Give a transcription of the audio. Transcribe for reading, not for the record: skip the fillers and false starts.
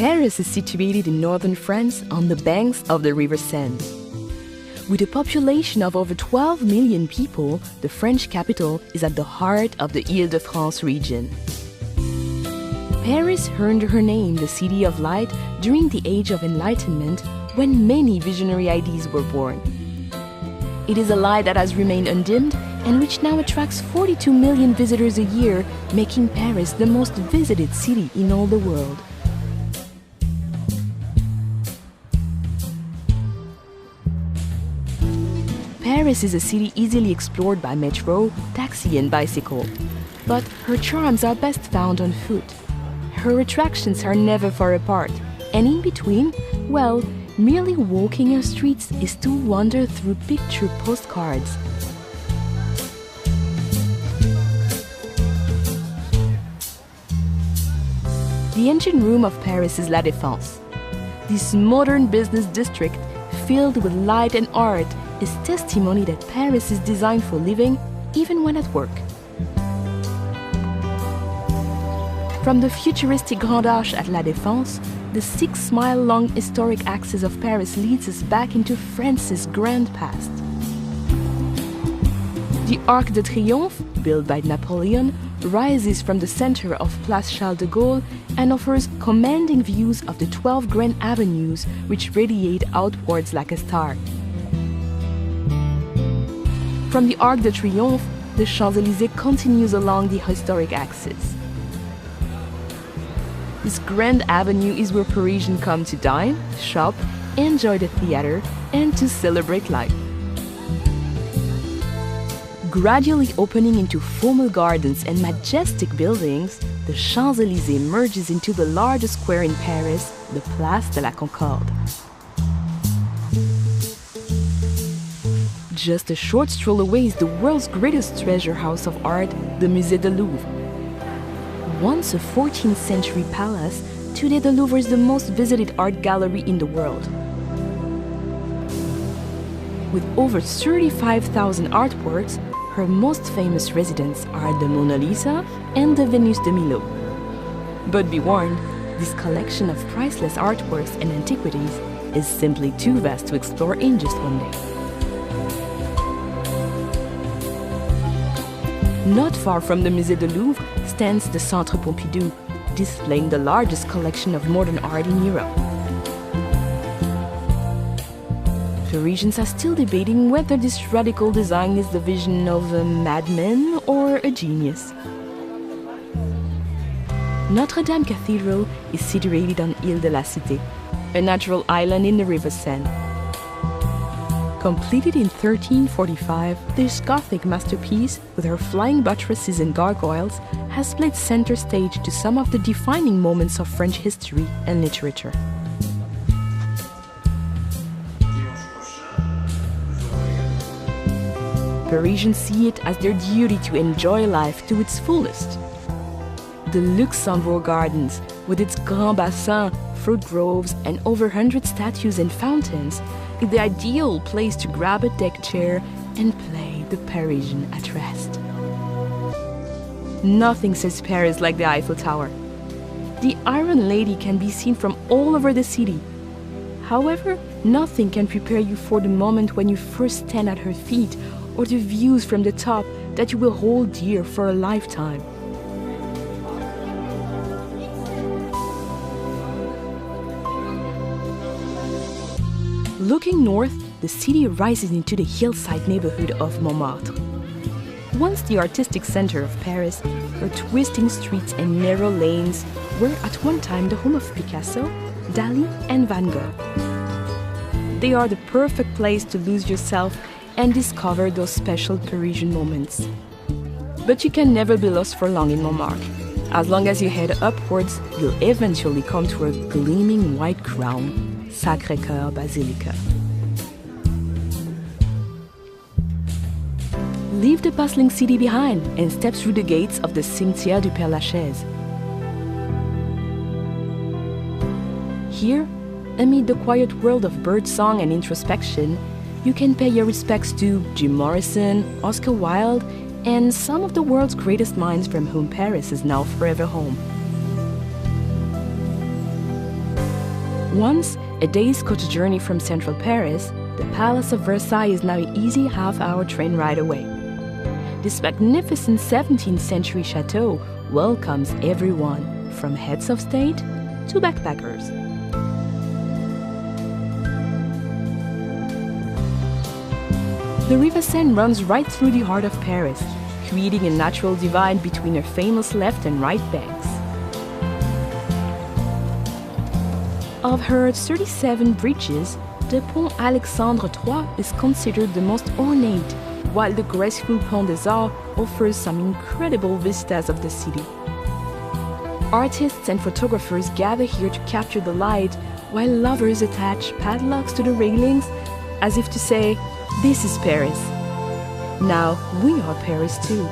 Paris is situated in northern France on the banks of the River Seine. With a population of over 12 million people, the French capital is at the heart of the Île-de-France region. Paris earned her name the City of Light during the Age of Enlightenment, when many visionary ideas were born. It is a light that has remained undimmed and which now attracts 42 million visitors a year, making Paris the most visited city in all the world. Paris is a city easily explored by metro, taxi and bicycle, but her charms are best found on foot. Her attractions are never far apart, and in between, well, merely walking her streets is to wander through picture postcards. The engine room of Paris is La Défense. This modern business district, filled with light and art, is testimony that Paris is designed for living, even when at work. From the futuristic Grand Arche at La Défense, the 6-mile-long historic axis of Paris leads us back into France's grand past. The Arc de Triomphe, built by Napoleon, rises from the center of Place Charles de Gaulle and offers commanding views of the 12 grand avenues which radiate outwards like a star. From the Arc de Triomphe, the Champs-Élysées continues along the historic axis. This grand avenue is where Parisians come to dine, shop, enjoy the theater, and to celebrate life. Gradually opening into formal gardens and majestic buildings, the Champs-Élysées merges into the largest square in Paris, the Place de la Concorde. Just a short stroll away is the world's greatest treasure house of art, the Musée du Louvre. Once a 14th century palace, today the Louvre is the most visited art gallery in the world. With over 35,000 artworks, her most famous residents are the Mona Lisa and the Venus de Milo. But be warned, this collection of priceless artworks and antiquities is simply too vast to explore in just one day. Not far from the Musée du Louvre stands the Centre Pompidou, displaying the largest collection of modern art in Europe. Parisians are still debating whether this radical design is the vision of a madman or a genius. Notre-Dame Cathedral is situated on Île de la Cité, a natural island in the River Seine. Completed in 1345, this Gothic masterpiece, with her flying buttresses and gargoyles, has played center stage to some of the defining moments of French history and literature. Parisians see it as their duty to enjoy life to its fullest. The Luxembourg Gardens, with its Grand Bassin, fruit groves, and over 100 statues and fountains, is the ideal place to grab a deck chair and play the Parisian at rest. Nothing says Paris like the Eiffel Tower. The Iron Lady can be seen from all over the city. However, nothing can prepare you for the moment when you first stand at her feet, or the views from the top that you will hold dear for a lifetime. Looking north, the city rises into the hillside neighborhood of Montmartre. Once the artistic center of Paris, her twisting streets and narrow lanes were at one time the home of Picasso, Dali, and Van Gogh. They are the perfect place to lose yourself and discover those special Parisian moments. But you can never be lost for long in Montmartre. As long as you head upwards, you'll eventually come to a gleaming white crown, Sacré-Cœur Basilica. Leave the bustling city behind and step through the gates of the Cimetière du Père-Lachaise. Here, amid the quiet world of birdsong and introspection, you can pay your respects to Jim Morrison, Oscar Wilde, and some of the world's greatest minds from whom Paris is now forever home. Once a day's coach journey from central Paris, the Palace of Versailles is now an easy half-hour train ride away. This magnificent 17th century chateau welcomes everyone, from heads of state to backpackers. The River Seine runs right through the heart of Paris, creating a natural divide between her famous left and right banks. Of her 37 bridges, the Pont Alexandre III is considered the most ornate, while the graceful Pont des Arts offers some incredible vistas of the city. Artists and photographers gather here to capture the light, while lovers attach padlocks to the railings, as if to say, "This is Paris. Now we are Paris too."